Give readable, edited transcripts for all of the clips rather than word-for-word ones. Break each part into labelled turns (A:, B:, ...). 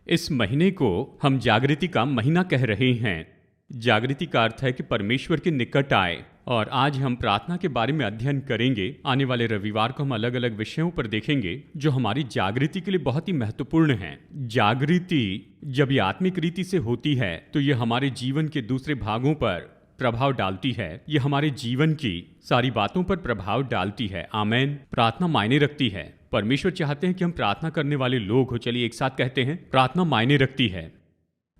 A: इस महीने को हम जागृति का महीना कह रहे हैं। जागृति का अर्थ है कि परमेश्वर के निकट आए। और आज हम प्रार्थना के बारे में अध्ययन करेंगे। आने वाले रविवार को हम अलग अलग विषयों पर देखेंगे जो हमारी जागृति के लिए बहुत ही महत्वपूर्ण हैं। जागृति जब ये आत्मिक रीति से होती है तो ये हमारे जीवन के दूसरे भागों पर प्रभाव डालती है। ये हमारे जीवन की सारी बातों पर प्रभाव डालती है। आमेन। प्रार्थना मायने रखती है। परमेश्वर चाहते हैं कि हम प्रार्थना करने वाले लोग हो। चलिए एक साथ कहते हैं, प्रार्थना मायने रखती है।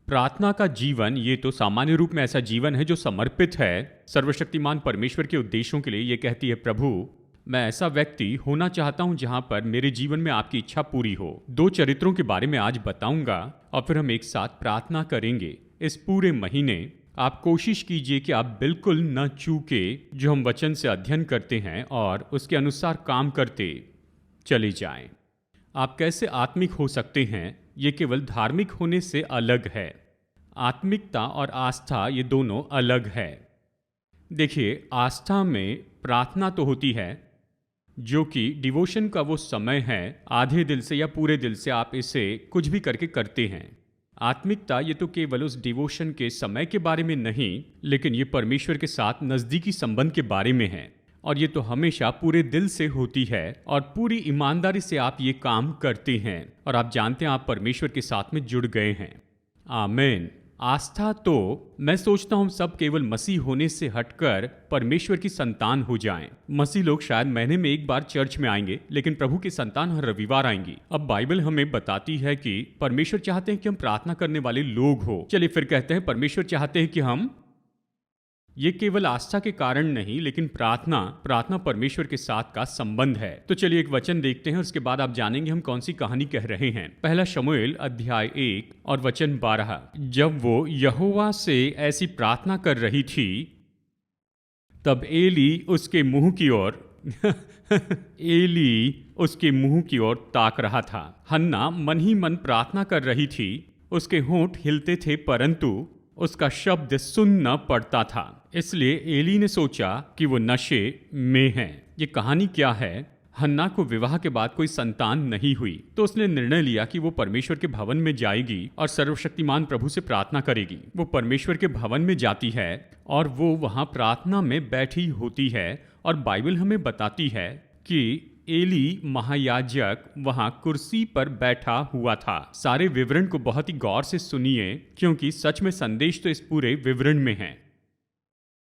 A: प्रार्थना का जीवन ये तो सामान्य रूप में ऐसा जीवन है जो समर्पित है सर्वशक्तिमान परमेश्वर के उद्देश्यों के लिए। ये कहती है, प्रभु मैं ऐसा व्यक्ति होना चाहता हूं जहां पर मेरे जीवन में आपकी इच्छा पूरी हो। 2 चरित्रों के बारे में आज बताऊंगा और फिर हम एक साथ प्रार्थना करेंगे। इस पूरे महीने आप कोशिश कीजिए कि आप बिल्कुल न चूके जो हम वचन से अध्ययन करते हैं और उसके अनुसार काम करते चले जाएं। आप कैसे आत्मिक हो सकते हैं, ये केवल धार्मिक होने से अलग है। आत्मिकता और आस्था ये दोनों अलग है। देखिए, आस्था में प्रार्थना तो होती है जो कि डिवोशन का वो समय है, आधे दिल से या पूरे दिल से आप इसे कुछ भी करके करते हैं। आत्मिकता ये तो केवल उस डिवोशन के समय के बारे में नहीं, लेकिन ये परमेश्वर के साथ नज़दीकी संबंध के बारे में है। और ये तो हमेशा पूरे दिल से होती है और पूरी ईमानदारी से आप ये काम करते हैं और आप जानते हैं आप परमेश्वर के साथ में जुड़ गए हैं। आमीन। आस्था तो मैं सोचता हूँ सब केवल मसीह होने से हटकर परमेश्वर की संतान हो जाएं। मसीह लोग शायद महीने में एक बार चर्च में आएंगे, लेकिन प्रभु की संतान हर रविवार आएंगी। अब बाइबल हमें बताती है कि परमेश्वर चाहते हैं कि हम प्रार्थना करने वाले लोग हो। चलिए फिर कहते हैं, परमेश्वर चाहते हैं कि हम, ये केवल आस्था के कारण नहीं, लेकिन प्रार्थना परमेश्वर के साथ का संबंध है। तो चलिए एक वचन देखते हैं, उसके बाद आप जानेंगे हम कौन सी कहानी कह रहे हैं। पहला शमूएल अध्याय 1 और वचन 12। जब वो यहोवा से ऐसी प्रार्थना कर रही थी तब एली उसके मुंह की ओर ताक रहा था। हन्ना मन ही मन प्रार्थना कर रही थी। उसके होंठ हिलते थे परंतु उसका शब्द सुनना पड़ता था। इसलिए एली ने सोचा कि वो नशे में है। ये कहानी क्या है? हन्ना को विवाह के बाद कोई संतान नहीं हुई, तो उसने निर्णय लिया कि वो परमेश्वर के भवन में जाएगी और सर्वशक्तिमान प्रभु से प्रार्थना करेगी। वो परमेश्वर के भवन में जाती है और वो वहाँ प्रार्थना में बैठी होती है। और बाइबल हमें बताती है कि एली महायाजक वहां कुर्सी पर बैठा हुआ था। सारे विवरण को बहुत ही गौर से सुनिए, क्योंकि सच में संदेश तो इस पूरे विवरण में है।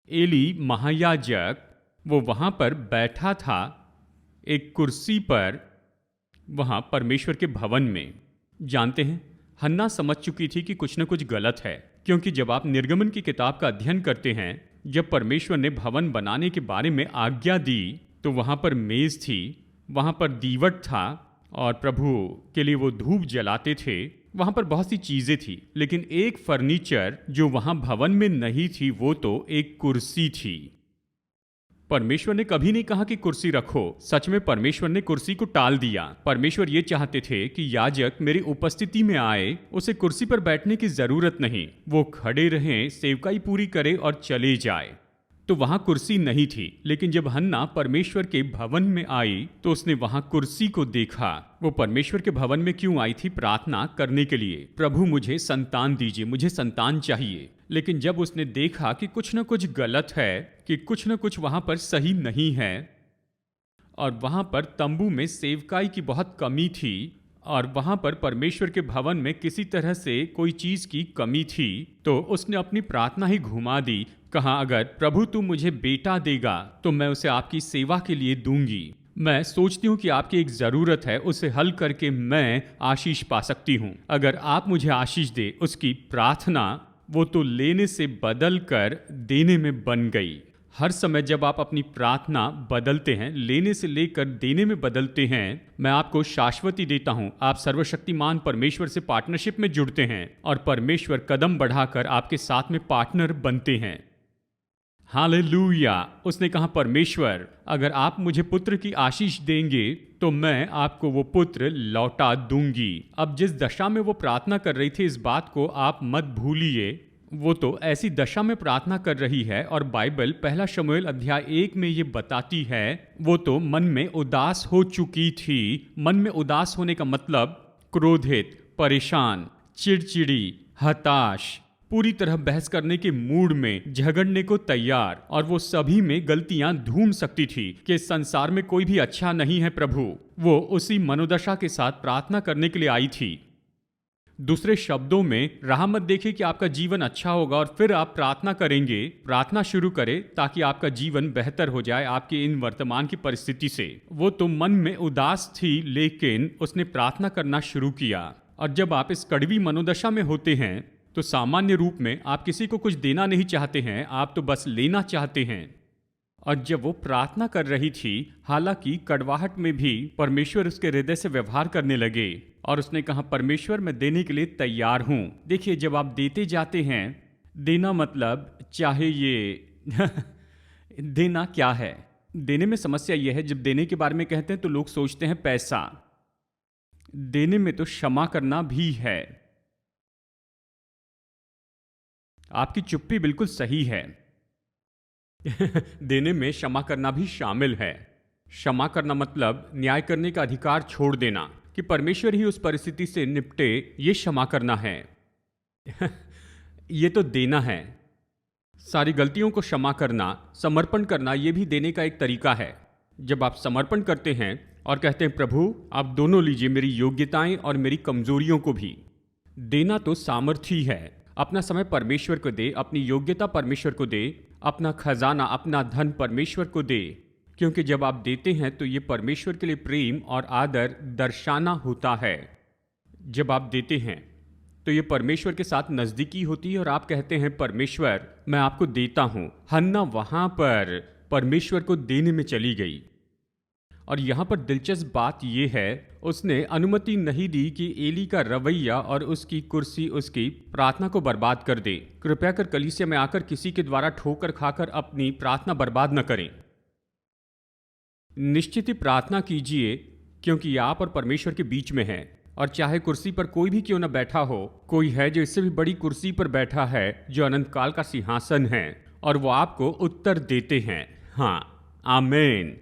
A: एली महायाजक वो वहां पर बैठा था एक कुर्सी पर, वहां परमेश्वर के भवन में। जानते हैं, हन्ना समझ चुकी थी कि कुछ न कुछ गलत है, क्योंकि जब आप निर्गमन की किताब का अध्ययन करते हैं, जब परमेश्वर ने भवन बनाने के बारे में आज्ञा दी तो वहां पर मेज थी, वहाँ पर दीवट था और प्रभु के लिए वो धूप जलाते थे। वहाँ पर बहुत सी चीज़ें थी, लेकिन एक फर्नीचर जो वहाँ भवन में नहीं थी वो तो एक कुर्सी थी। परमेश्वर ने कभी नहीं कहा कि कुर्सी रखो। सच में परमेश्वर ने कुर्सी को टाल दिया। परमेश्वर ये चाहते थे कि याजक मेरी उपस्थिति में आए, उसे कुर्सी पर बैठने की जरूरत नहीं, वो खड़े रहें, सेवकाई पूरी करे और चले जाए। तो वहां कुर्सी नहीं थी, लेकिन जब हन्ना परमेश्वर के भवन में आई तो उसने वहां कुर्सी को देखा। वो परमेश्वर के भवन में क्यों आई थी? प्रार्थना करने के लिए। प्रभु मुझे संतान दीजिए, मुझे संतान चाहिए। लेकिन जब उसने देखा कि कुछ न कुछ गलत है, कि कुछ न कुछ वहां पर सही नहीं है और वहां पर तंबू में सेवकाई की बहुत कमी थी और वहां पर परमेश्वर के भवन में किसी तरह से कोई चीज की कमी थी, तो उसने अपनी प्रार्थना ही घुमा दी। कहा, अगर प्रभु तू मुझे बेटा देगा तो मैं उसे आपकी सेवा के लिए दूंगी। मैं सोचती हूँ कि आपकी एक जरूरत है, उसे हल करके मैं आशीष पा सकती हूँ। अगर आप मुझे आशीष दे। उसकी प्रार्थना वो तो लेने से बदल कर देने में बन गई। हर समय जब आप अपनी प्रार्थना बदलते हैं, लेने से लेकर देने में बदलते हैं, मैं आपको शाश्वती देता हूं, आप सर्वशक्तिमान परमेश्वर से पार्टनरशिप में जुड़ते हैं और परमेश्वर कदम बढ़ाकर आपके साथ में पार्टनर बनते हैं। हालेलुया। उसने कहा, परमेश्वर अगर आप मुझे पुत्र की आशीष देंगे तो मैं आपको वो पुत्र लौटा दूंगी। अब जिस दशा में वो प्रार्थना कर रही थी, इस बात को आप मत भूलिए। वो तो ऐसी दशा में प्रार्थना कर रही है और बाइबल पहला शमूएल अध्याय 1 में ये बताती है, वो तो मन में उदास हो चुकी थी। मन में उदास होने का मतलब क्रोधित, परेशान, चिड़चिड़ी, हताश, पूरी तरह बहस करने के मूड में, झगड़ने को तैयार, और वो सभी में गलतियां ढूंढ सकती थी कि इस संसार में कोई भी अच्छा नहीं है प्रभु। वो उसी मनोदशा के साथ प्रार्थना करने के लिए आई थी। दूसरे शब्दों में, राह मत देखिए कि आपका जीवन अच्छा होगा और फिर आप प्रार्थना करेंगे। प्रार्थना शुरू करें ताकि आपका जीवन बेहतर हो जाए आपके इन वर्तमान की परिस्थिति से। वो तो मन में उदास थी, लेकिन उसने प्रार्थना करना शुरू किया। और जब आप इस कड़वी मनोदशा में होते हैं तो सामान्य रूप में आप किसी को कुछ देना नहीं चाहते हैं, आप तो बस लेना चाहते हैं। और जब वो प्रार्थना कर रही थी, हालांकि कड़वाहट में भी परमेश्वर उसके हृदय से व्यवहार करने लगे और उसने कहा, परमेश्वर मैं देने के लिए तैयार हूं। देखिए, जब आप देते जाते हैं, देना मतलब चाहे ये देना क्या है? देने में समस्या यह है, जब देने के बारे में कहते हैं तो लोग सोचते हैं पैसा। देने में तो क्षमा करना भी है। आपकी चुप्पी बिल्कुल सही है। देने में क्षमा करना भी शामिल है। क्षमा करना मतलब न्याय करने का अधिकार छोड़ देना कि परमेश्वर ही उस परिस्थिति से निपटे, ये क्षमा करना है। ये तो देना है। सारी गलतियों को क्षमा करना, समर्पण करना, ये भी देने का एक तरीका है। जब आप समर्पण करते हैं और कहते हैं, प्रभु आप दोनों लीजिए, मेरी योग्यताएं और मेरी कमजोरियों को भी। देना तो सामर्थ्य ही है। अपना समय परमेश्वर को दे, अपनी योग्यता परमेश्वर को दे, अपना खजाना, अपना धन परमेश्वर को दे। क्योंकि जब आप देते हैं तो ये परमेश्वर के लिए प्रेम और आदर दर्शाना होता है। जब आप देते हैं तो ये परमेश्वर के साथ नजदीकी होती है और आप कहते हैं, परमेश्वर मैं आपको देता हूं। हन्ना वहां पर परमेश्वर को देने में चली गई। और यहां पर दिलचस्प बात यह है, उसने अनुमति नहीं दी कि एली का रवैया और उसकी कुर्सी उसकी प्रार्थना को बर्बाद कर दे। कृपया कर कलीसिया में आकर किसी के द्वारा ठोकर खाकर अपनी प्रार्थना बर्बाद न करें। निश्चित ही प्रार्थना कीजिए, क्योंकि आप और परमेश्वर के बीच में है। और चाहे कुर्सी पर कोई भी क्यों न बैठा हो, कोई है जो इससे भी बड़ी कुर्सी पर बैठा है, जो अनंत काल का सिंहासन है, और वो आपको उत्तर देते हैं। हाँ, आमीन।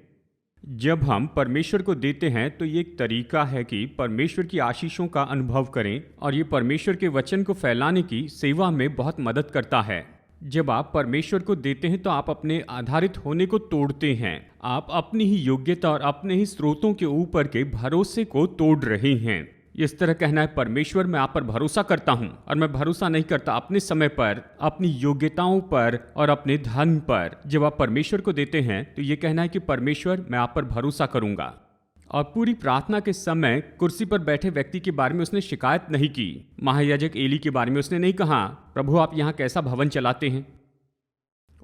A: जब हम परमेश्वर को देते हैं तो ये एक तरीका है कि परमेश्वर की आशीषों का अनुभव करें, और ये परमेश्वर के वचन को फैलाने की सेवा में बहुत मदद करता है। जब आप परमेश्वर को देते हैं तो आप अपने आधारित होने को तोड़ते हैं। आप अपनी ही योग्यता और अपने ही स्रोतों के ऊपर के भरोसे को तोड़ रहे हैं। इस तरह कहना है, परमेश्वर मैं आप पर भरोसा करता हूं, और मैं भरोसा नहीं करता अपने समय पर, अपनी योग्यताओं पर और अपने धन पर। जब आप परमेश्वर को देते हैं तो ये कहना है कि परमेश्वर मैं आप पर भरोसा करूंगा। और पूरी प्रार्थना के समय कुर्सी पर बैठे व्यक्ति के बारे में उसने शिकायत नहीं की। महायाजक एली के बारे में उसने नहीं कहा, प्रभु आप यहाँ कैसा भवन चलाते हैं,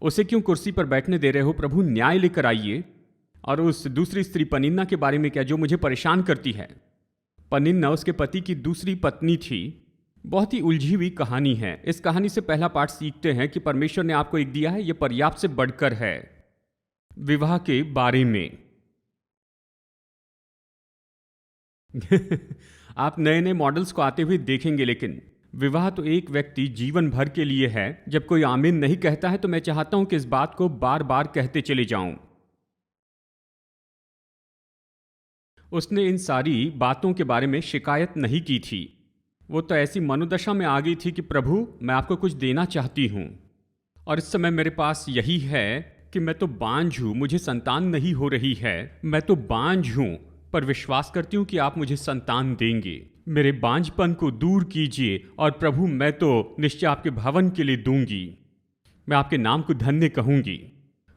A: उसे क्यों कुर्सी पर बैठने दे रहे हो, प्रभु न्याय लेकर आइए। और उस दूसरी स्त्री पनिन्ना के बारे में क्या, जो मुझे परेशान करती है। पनिन्ना उसके पति की दूसरी पत्नी थी। बहुत ही उलझी हुई कहानी है। इस कहानी से पहला पाठ सीखते हैं कि परमेश्वर ने आपको एक दिया है, यह पर्याप्त से बढ़कर है। विवाह के बारे में आप नए नए मॉडल्स को आते हुए देखेंगे, लेकिन विवाह तो एक व्यक्ति जीवन भर के लिए है। जब कोई आमीन नहीं कहता है तो मैं चाहता हूं कि इस बात को बार बार कहते चले जाऊं। उसने इन सारी बातों के बारे में शिकायत नहीं की थी। वो तो ऐसी मनोदशा में आ गई थी कि प्रभु मैं आपको कुछ देना चाहती हूं, और इस समय मेरे पास यही है कि मैं तो बांझ हूं, मुझे संतान नहीं हो रही है। मैं तो बांझ हूं, पर विश्वास करती हूं कि आप मुझे संतान देंगे। मेरे बांझपन को दूर कीजिए, और प्रभु मैं तो निश्चय आपके भवन के लिए दूंगी। मैं आपके नाम को धन्य कहूंगी।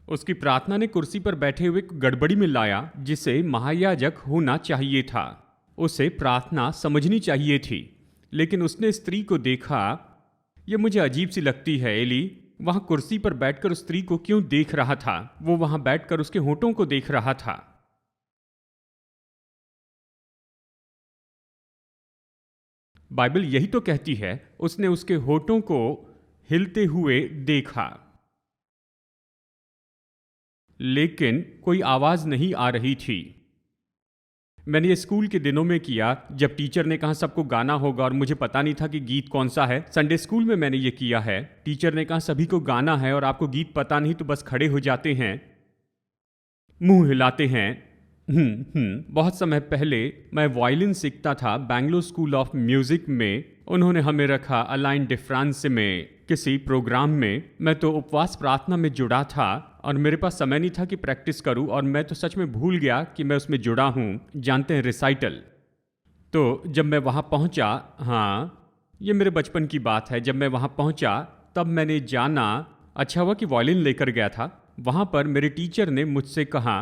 A: उसकी प्रार्थना ने कुर्सी पर बैठे हुए गड़बड़ी में लाया, जिसे महायाजक होना चाहिए था। उसे प्रार्थना समझनी चाहिए थी, लेकिन उसने स्त्री को देखा। यह मुझे अजीब सी लगती है, एली वहां कुर्सी पर बैठकर उस स्त्री को क्यों देख रहा था? वो वहां बैठकर उसके होठों को देख रहा था। बाइबल यही तो कहती है, उसने उसके होठों को हिलते हुए देखा, लेकिन कोई आवाज नहीं आ रही थी। मैंने ये स्कूल के दिनों में किया, जब टीचर ने कहा सबको गाना होगा और मुझे पता नहीं था कि गीत कौन सा है। संडे स्कूल में मैंने ये किया है। टीचर ने कहा सभी को गाना है और आपको गीत पता नहीं तो बस खड़े हो जाते हैं, मुंह हिलाते हैं, बहुत समय पहले मैं वायलिन सीखता था बैंगलोर स्कूल ऑफ म्यूजिक में। उन्होंने हमें रखा अलाइन डी फ्रांस में किसी प्रोग्राम में। मैं तो उपवास प्रार्थना में जुड़ा था और मेरे पास समय नहीं था कि प्रैक्टिस करूं, और मैं तो सच में भूल गया कि मैं उसमें जुड़ा हूं। जानते हैं, रिसाइटल। तो जब मैं वहां पहुंचा, हाँ, ये मेरे बचपन की बात है, जब मैं वहां पहुंचा तब मैंने जाना। अच्छा हुआ कि वायलिन लेकर गया था। वहां पर मेरे टीचर ने मुझसे कहा,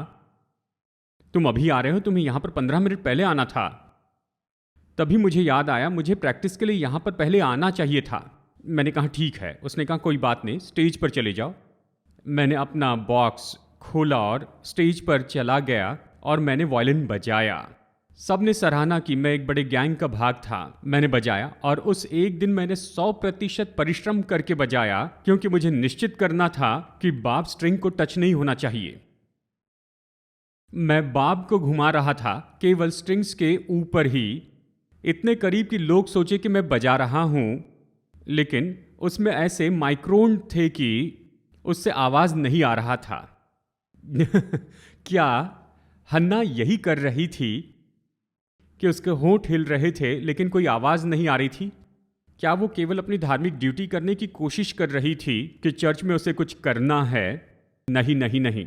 A: तुम अभी आ रहे हो, तुम्हें यहाँ पर 15 मिनट पहले आना था। तभी मुझे याद आया, मुझे प्रैक्टिस के लिए यहाँ पर पहले आना चाहिए था। मैंने कहा ठीक है। उसने कहा कोई बात नहीं, स्टेज पर चले जाओ। मैंने अपना बॉक्स खोला और स्टेज पर चला गया और मैंने वायलिन बजाया। सबने सराहना की। मैं एक बड़े गैंग का भाग था। मैंने बजाया और उस एक दिन मैंने 100% परिश्रम करके बजाया, क्योंकि मुझे निश्चित करना था कि बाब स्ट्रिंग को टच नहीं होना चाहिए। मैं बाब को घुमा रहा था केवल स्ट्रिंग्स के ऊपर ही, इतने करीब कि लोग सोचे कि मैं बजा रहा हूं, लेकिन उसमें ऐसे माइक्रोन थे कि उससे आवाज नहीं आ रहा था। क्या हन्ना यही कर रही थी कि उसके होंठ हिल रहे थे लेकिन कोई आवाज नहीं आ रही थी? क्या वो केवल अपनी धार्मिक ड्यूटी करने की कोशिश कर रही थी कि चर्च में उसे कुछ करना है? नहीं नहीं नहीं।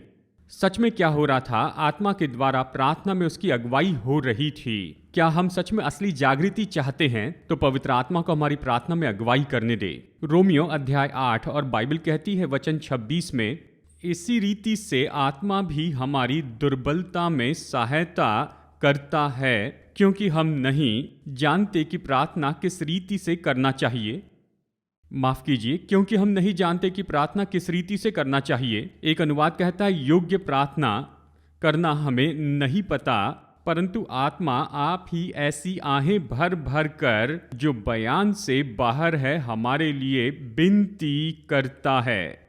A: सच में क्या हो रहा था? आत्मा के द्वारा प्रार्थना में उसकी अगुवाई हो रही थी। क्या हम सच में असली जागृति चाहते हैं तो पवित्र आत्मा को हमारी प्रार्थना में अगुवाई करने दे। रोमियो अध्याय 8 और बाइबल कहती है वचन 26 में, इसी रीति से आत्मा भी हमारी दुर्बलता में सहायता करता है, क्योंकि हम नहीं जानते कि प्रार्थना किस रीति से करना चाहिए। माफ कीजिए, क्योंकि हम नहीं जानते कि प्रार्थना किस रीति से करना चाहिए। एक अनुवाद कहता है योग्य प्रार्थना करना हमें नहीं पता, परंतु आत्मा आप ही ऐसी आहें भर भर कर जो बयान से बाहर है हमारे लिए विनती करता है।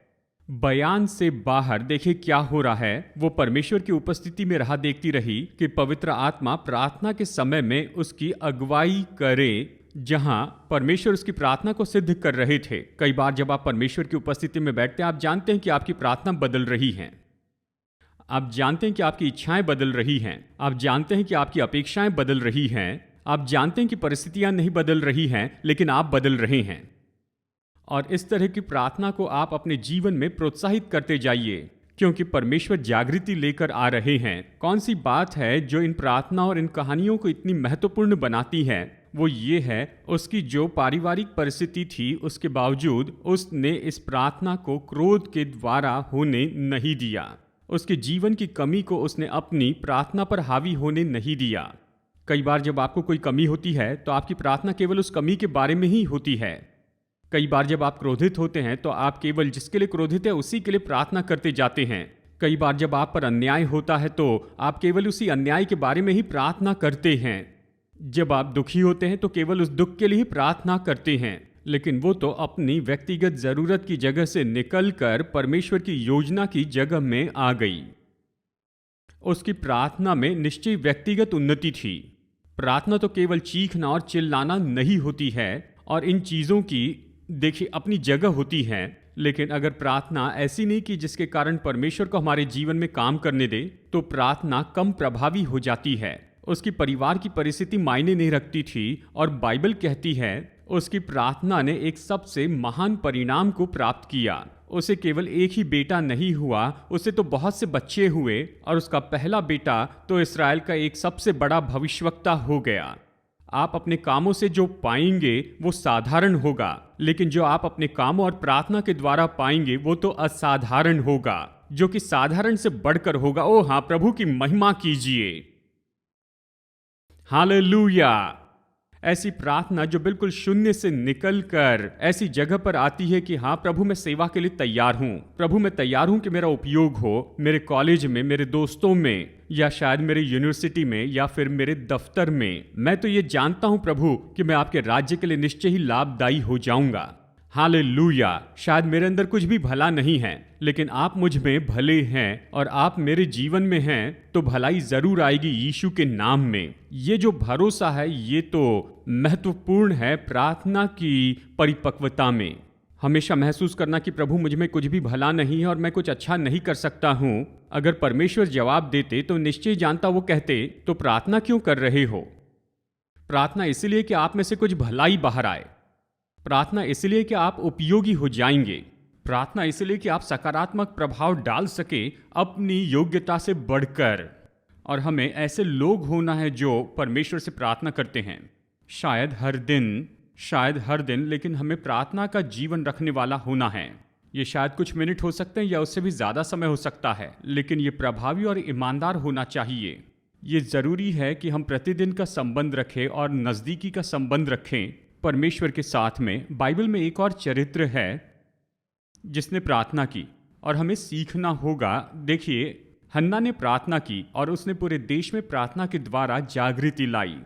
A: बयान से बाहर। देखिए क्या हो रहा है। वो परमेश्वर की उपस्थिति में राह देखती रही कि पवित्र आत्मा प्रार्थना के समय में उसकी अगुवाई करे, जहां परमेश्वर उसकी प्रार्थना को सिद्ध कर रहे थे। कई बार जब आप परमेश्वर की उपस्थिति में बैठते हैं, आप जानते हैं कि आपकी प्रार्थना बदल रही है। आप जानते हैं कि आपकी इच्छाएं बदल रही हैं। आप जानते हैं कि आपकी अपेक्षाएं बदल रही हैं। आप जानते हैं कि परिस्थितियां नहीं बदल रही हैं, लेकिन आप बदल रहे हैं। और इस तरह की प्रार्थना को आप अपने जीवन में प्रोत्साहित करते जाइए, क्योंकि परमेश्वर जागृति लेकर आ रहे हैं। कौन सी बात है जो इन प्रार्थना और इन कहानियों को इतनी महत्वपूर्ण बनाती है? वो ये है, उसकी जो पारिवारिक परिस्थिति थी उसके बावजूद उसने इस प्रार्थना को क्रोध के द्वारा होने नहीं दिया। उसके जीवन की कमी को उसने अपनी प्रार्थना पर हावी होने नहीं दिया। कई बार जब आपको कोई कमी होती है तो आपकी प्रार्थना केवल उस कमी के बारे में ही होती है। कई बार जब आप क्रोधित होते हैं तो आप केवल जिसके लिए क्रोधित है उसी के लिए प्रार्थना करते जाते हैं। कई बार जब आप पर अन्याय होता है तो आप केवल उसी अन्याय के बारे में ही प्रार्थना करते हैं। जब आप दुखी होते हैं तो केवल उस दुख के लिए ही प्रार्थना करते हैं। लेकिन वो तो अपनी व्यक्तिगत जरूरत की जगह से निकलकर परमेश्वर की योजना की जगह में आ गई। उसकी प्रार्थना में निश्चय व्यक्तिगत उन्नति थी। प्रार्थना तो केवल चीखना और चिल्लाना नहीं होती है, और इन चीजों की देखिए अपनी जगह होती है। लेकिन अगर प्रार्थना ऐसी नहीं कि जिसके कारण परमेश्वर को हमारे जीवन में काम करने दे, तो प्रार्थना कम प्रभावी हो जाती है। उसकी परिवार की परिस्थिति मायने नहीं रखती थी, और बाइबल कहती है उसकी प्रार्थना ने एक सबसे महान परिणाम को प्राप्त किया। उसे केवल एक ही बेटा नहीं हुआ, उसे तो बहुत से बच्चे हुए, और उसका पहला बेटा तो इस्राएल का एक सबसे बड़ा भविष्यवक्ता हो गया। आप अपने कामों से जो पाएंगे वो साधारण होगा, लेकिन जो आप अपने कामों और प्रार्थना के द्वारा पाएंगे वो तो असाधारण होगा, जो कि साधारण से बढ़कर होगा। ओ हाँ, प्रभु की महिमा कीजिए। हालेलुया। ऐसी प्रार्थना जो बिल्कुल शून्य से निकलकर ऐसी जगह पर आती है कि हाँ प्रभु, मैं सेवा के लिए तैयार हूँ। प्रभु, मैं तैयार हूँ कि मेरा उपयोग हो मेरे कॉलेज में, मेरे दोस्तों में, या शायद मेरे यूनिवर्सिटी में, या फिर मेरे दफ्तर में। मैं तो ये जानता हूँ प्रभु कि मैं आपके राज्य के लिए निश्चय ही लाभदायी हो जाऊंगा। हालेलुया। शायद मेरे अंदर कुछ भी भला नहीं है, लेकिन आप मुझ में भले हैं, और आप मेरे जीवन में हैं तो भलाई जरूर आएगी यीशु के नाम में। ये जो भरोसा है ये तो महत्वपूर्ण है प्रार्थना की परिपक्वता में। हमेशा महसूस करना कि प्रभु मुझ में कुछ भी भला नहीं है और मैं कुछ अच्छा नहीं कर सकता हूँ। अगर परमेश्वर जवाब देते तो निश्चय जानता वो कहते, तो प्रार्थना क्यों कर रहे हो? प्रार्थना इसलिए कि आप में से कुछ भलाई बाहर आए। प्रार्थना इसलिए कि आप उपयोगी हो जाएंगे। प्रार्थना इसलिए कि आप सकारात्मक प्रभाव डाल सके अपनी योग्यता से बढ़कर। और हमें ऐसे लोग होना है जो परमेश्वर से प्रार्थना करते हैं। शायद हर दिन, लेकिन हमें प्रार्थना का जीवन रखने वाला होना है। ये शायद कुछ मिनट हो सकते हैं या उससे भी ज़्यादा समय हो सकता है, लेकिन ये प्रभावी और ईमानदार होना चाहिए। ये ज़रूरी है कि हम प्रतिदिन का संबंध रखें और नज़दीकी का संबंध रखें परमेश्वर के साथ में। बाइबल में एक और चरित्र है जिसने प्रार्थना की और हमें सीखना होगा। देखिए, हन्ना ने प्रार्थना की और उसने पूरे देश में प्रार्थना के द्वारा जागृति लाई।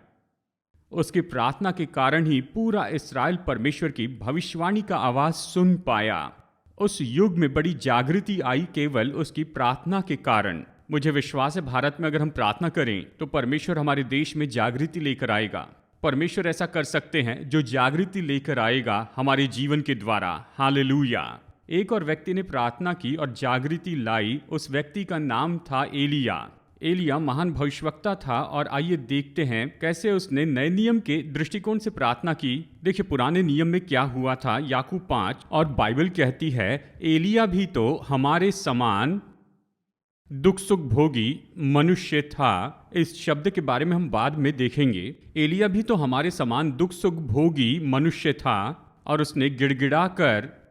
A: उसकी प्रार्थना के कारण ही पूरा इस्राएल परमेश्वर की भविष्यवाणी का आवाज सुन पाया। उस युग में बड़ी जागृति आई केवल उसकी प्रार्थना के कारण। मुझे विश्वास है भारत में अगर हम प्रार्थना करें तो परमेश्वर हमारे देश में जागृति लेकर आएगा। परमेश्वर ऐसा कर सकते हैं जो जागृति लेकर आएगा हमारे जीवन के द्वारा। हालेलुया। एक और व्यक्ति ने प्रार्थना की और जागृति लाई। उस व्यक्ति का नाम था एलिया। एलिया महान भविष्यवक्ता था और आइए देखते हैं कैसे उसने नए नियम के दृष्टिकोण से प्रार्थना की। देखिए पुराने नियम में क्या हुआ था, याकूब 5, और बाइबल कहती है एलिया भी तो हमारे समान दुख सुख भोगी मनुष्य था। इस शब्द के बारे में हम बाद में देखेंगे। एलिया भी तो हमारे समान दुख सुख भोगी मनुष्य था और उसने गिड़गिड़ा कर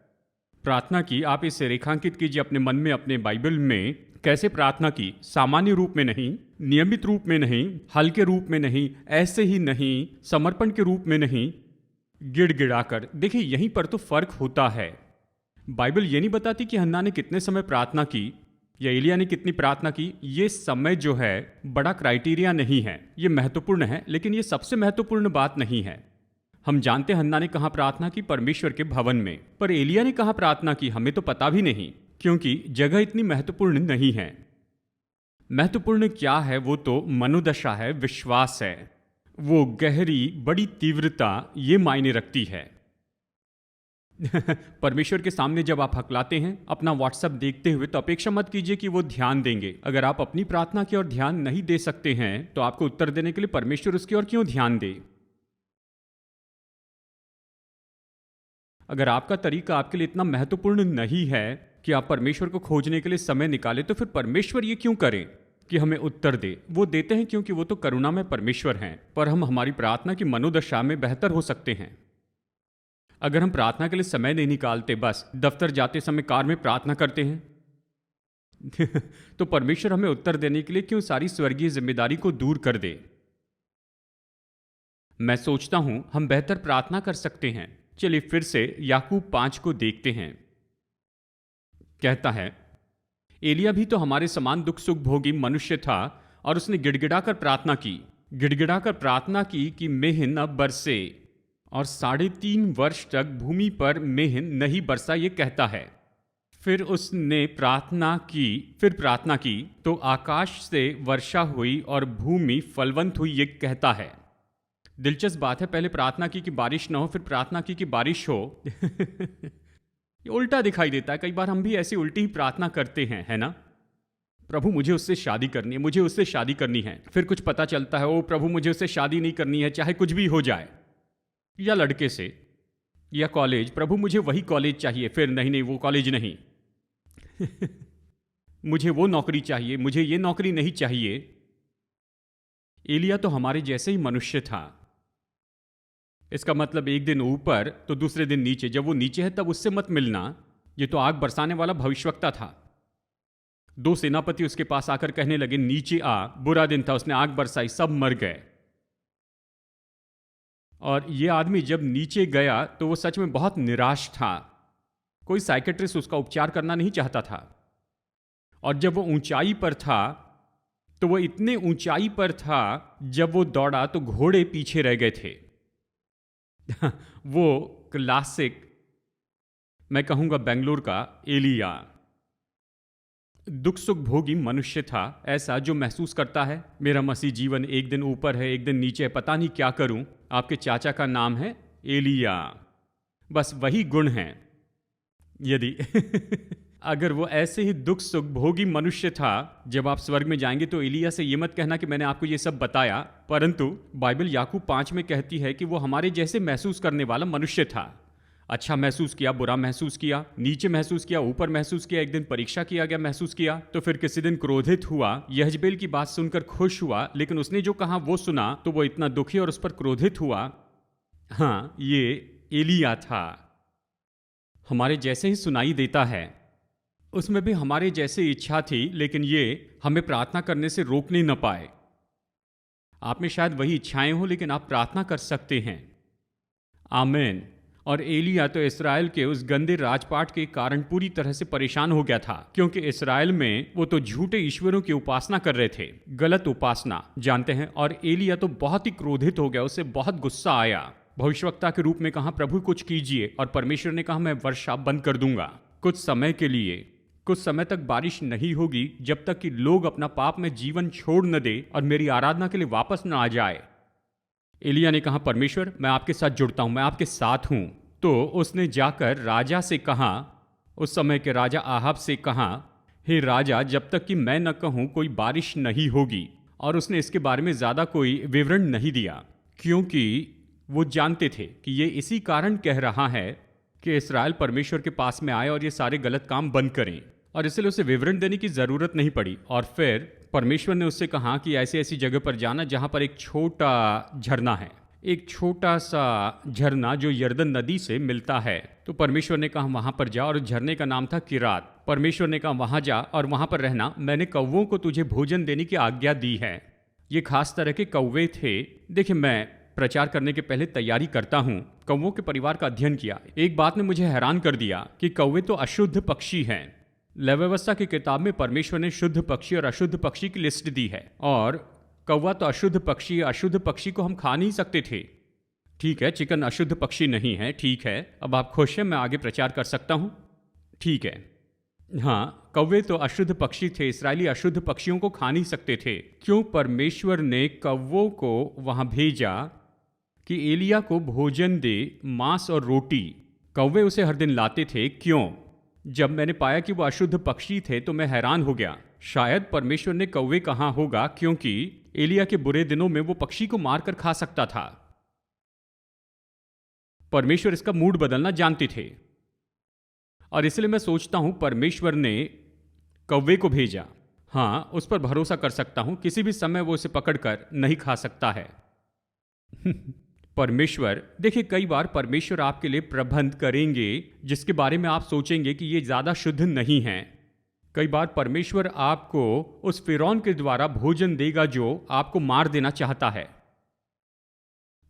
A: प्रार्थना की। आप इसे रेखांकित कीजिए अपने मन में, अपने बाइबल में। कैसे प्रार्थना की? सामान्य रूप में नहीं, नियमित रूप में नहीं, हल्के रूप में नहीं, ऐसे ही नहीं, समर्पण के रूप में नहीं, गिड़गिड़ाकर। देखिए यहीं पर तो फर्क होता है। बाइबल ये नहीं बताती कि हन्ना ने कितने समय प्रार्थना की या एलिया ने कितनी प्रार्थना की। ये समय जो है बड़ा क्राइटेरिया नहीं है। ये महत्वपूर्ण है लेकिन ये सबसे महत्वपूर्ण बात नहीं है। हम जानते हैं हन्ना ने कहाँ प्रार्थना की? परमेश्वर के भवन में। पर एलिया ने कहाँ प्रार्थना की? हमें तो पता भी नहीं, क्योंकि जगह इतनी महत्वपूर्ण नहीं है। महत्वपूर्ण क्या है? वो तो मनोदशा है, विश्वास है, वो गहरी बड़ी तीव्रता, ये मायने रखती है। परमेश्वर के सामने जब आप हकलाते हैं अपना व्हाट्सएप देखते हुए, तो अपेक्षा मत कीजिए कि वो ध्यान देंगे। अगर आप अपनी प्रार्थना की ओर ध्यान नहीं दे सकते हैं तो आपको उत्तर देने के लिए परमेश्वर उसकी ओर क्यों ध्यान दे? अगर आपका तरीका आपके लिए इतना महत्वपूर्ण नहीं है कि आप परमेश्वर को खोजने के लिए समय निकालें, तो फिर परमेश्वर ये क्यों करें कि हमें उत्तर दे? वो देते हैं क्योंकि वो तो करुणा में परमेश्वर हैं, पर हम हमारी प्रार्थना की मनोदशा में बेहतर हो सकते हैं। अगर हम प्रार्थना के लिए समय नहीं निकालते, बस दफ्तर जाते समय कार में प्रार्थना करते हैं तो परमेश्वर हमें उत्तर देने के लिए क्यों सारी स्वर्गीय जिम्मेदारी को दूर कर दे? मैं सोचता हूं हम बेहतर प्रार्थना कर सकते हैं। चलिए फिर से याकूब 5 को देखते हैं। कहता है एलिया भी तो हमारे समान दुख सुख भोगी मनुष्य था और उसने गिड़गिड़ाकर प्रार्थना की कि मेह न बरसे, और 3.5 वर्ष तक भूमि पर मेह नहीं बरसा। ये कहता है फिर उसने प्रार्थना की तो आकाश से वर्षा हुई और भूमि फलवंत हुई। ये कहता है। दिलचस्प बात है, पहले प्रार्थना की कि बारिश ना हो, फिर प्रार्थना की कि बारिश हो। ये उल्टा दिखाई देता है। कई बार हम भी ऐसी उल्टी ही प्रार्थना करते हैं, है ना? प्रभु मुझे उससे शादी करनी है, मुझे उससे शादी करनी है। फिर कुछ पता चलता है, ओ प्रभु मुझे उससे शादी नहीं करनी है, चाहे कुछ भी हो जाए। या लड़के से, या कॉलेज, प्रभु मुझे वही कॉलेज चाहिए, फिर नहीं वो कॉलेज नहीं मुझे वो नौकरी चाहिए, मुझे ये नौकरी नहीं चाहिए। एलिया तो हमारे जैसे ही मनुष्य था। इसका मतलब एक दिन ऊपर तो दूसरे दिन नीचे। जब वो नीचे है तब उससे मत मिलना। ये तो आग बरसाने वाला भविष्यवक्ता था। 2 सेनापति उसके पास आकर कहने लगे नीचे आ। बुरा दिन था, उसने आग बरसाई, सब मर गए। और ये आदमी जब नीचे गया तो वो सच में बहुत निराश था। कोई साइकेट्रिस्ट उसका उपचार करना नहीं चाहता था। और जब वो ऊंचाई पर था तो वो इतने ऊंचाई पर था, जब वो दौड़ा तो घोड़े पीछे रह गए थे। वो क्लासिक, मैं कहूंगा बेंगलोर का एलिया। दुख सुख भोगी मनुष्य था, ऐसा जो महसूस करता है मेरा मसीह जीवन एक दिन ऊपर है, एक दिन नीचे है, पता नहीं क्या करूं। आपके चाचा का नाम है एलिया। बस वही गुण हैं। यदि अगर वो ऐसे ही दुख सुख भोगी मनुष्य था, जब आप स्वर्ग में जाएंगे तो एलिया से ये मत कहना कि मैंने आपको ये सब बताया, परंतु बाइबल याकूब 5 में कहती है कि वो हमारे जैसे महसूस करने वाला मनुष्य था। अच्छा महसूस किया, बुरा महसूस किया, नीचे महसूस किया, ऊपर महसूस किया, एक दिन परीक्षा किया गया महसूस किया, तो फिर किसी दिन क्रोधित हुआ, यहजबेल की बात सुनकर खुश हुआ, लेकिन उसने जो कहा वो सुना तो वो इतना दुखी और उस पर क्रोधित हुआ। हाँ, ये एलिया था। हमारे जैसे ही सुनाई देता है, उसमें भी हमारे जैसे इच्छा थी, लेकिन ये हमें प्रार्थना करने से रोक नहीं न पाए। आप में शायद वही इच्छाएं हो, लेकिन आप प्रार्थना कर सकते हैं। आमीन। और एलिया तो इस्राएल के उस गंदे राजपाट के कारण पूरी तरह से परेशान हो गया था, क्योंकि इस्राएल में वो तो झूठे ईश्वरों की उपासना कर रहे थे, गलत उपासना, जानते हैं। और एलिया तो बहुत ही क्रोधित हो गया, उसे बहुत गुस्सा आया। भविष्यवक्ता के रूप में कहा, प्रभु कुछ कीजिए, और परमेश्वर ने कहा, मैं वर्षा बंद कर दूंगा कुछ समय के लिए। कुछ समय तक बारिश नहीं होगी, जब तक कि लोग अपना पाप में जीवन छोड़ न दे और मेरी आराधना के लिए वापस न आ जाए। एलिया ने कहा, परमेश्वर मैं आपके साथ जुड़ता हूं, मैं आपके साथ हूं। तो उसने जाकर राजा से कहा, उस समय के राजा आहाब से कहा, हे राजा, जब तक कि मैं न कहूं कोई बारिश नहीं होगी। और उसने इसके बारे में ज्यादा कोई विवरण नहीं दिया, क्योंकि वो जानते थे कि ये इसी कारण कह रहा है कि इस्राएल परमेश्वर के पास में आए और ये सारे गलत काम बंद करें, और इसलिए उसे विवरण देने की जरूरत नहीं पड़ी। और फिर परमेश्वर ने उससे कहा कि ऐसी ऐसी जगह पर जाना जहां पर एक छोटा झरना है, एक छोटा सा झरना जो यर्दन नदी से मिलता है। तो परमेश्वर ने कहा वहां पर जा, और झरने का नाम था किरात। परमेश्वर ने कहा वहां जा और वहां पर रहना, मैंने कौवों को तुझे भोजन देने की आज्ञा दी है। ये खास तरह के कौवे थे। देखिए, मैं प्रचार करने के पहले तैयारी करता हूं, कौवों के परिवार का अध्ययन किया। एक बात ने मुझे हैरान कर दिया कि कौवे तो अशुद्ध पक्षी हैं। लय व्यवस्था की किताब में परमेश्वर ने शुद्ध पक्षी और अशुद्ध पक्षी की लिस्ट दी है, और कौवा तो अशुद्ध पक्षी है। अशुद्ध पक्षी को हम खा नहीं सकते थे। ठीक है, चिकन अशुद्ध पक्षी नहीं है, ठीक है। अब आप खुश हैं, मैं आगे प्रचार कर सकता हूं, ठीक है। हाँ, कौवे तो अशुद्ध पक्षी थे, इस्राएली अशुद्ध पक्षियों को खा नहीं सकते थे। क्यों परमेश्वर ने कौवों को वहां भेजा कि एलिया को भोजन दे, मांस और रोटी। कौवे उसे हर दिन लाते थे। क्यों? जब मैंने पाया कि वो अशुद्ध पक्षी थे तो मैं हैरान हो गया। शायद परमेश्वर ने कौवे कहा होगा, क्योंकि एलिया के बुरे दिनों में वो पक्षी को मारकर खा सकता था। परमेश्वर इसका मूड बदलना जानते थे, और इसलिए मैं सोचता हूं परमेश्वर ने कौवे को भेजा। हाँ, उस पर भरोसा कर सकता हूं, किसी भी समय वो उसे पकड़कर नहीं खा सकता है। परमेश्वर, देखिए, कई बार परमेश्वर आपके लिए प्रबंध करेंगे जिसके बारे में आप सोचेंगे कि ये ज्यादा शुद्ध नहीं है। कई बार परमेश्वर आपको उस फिरौन के द्वारा भोजन देगा जो आपको मार देना चाहता है।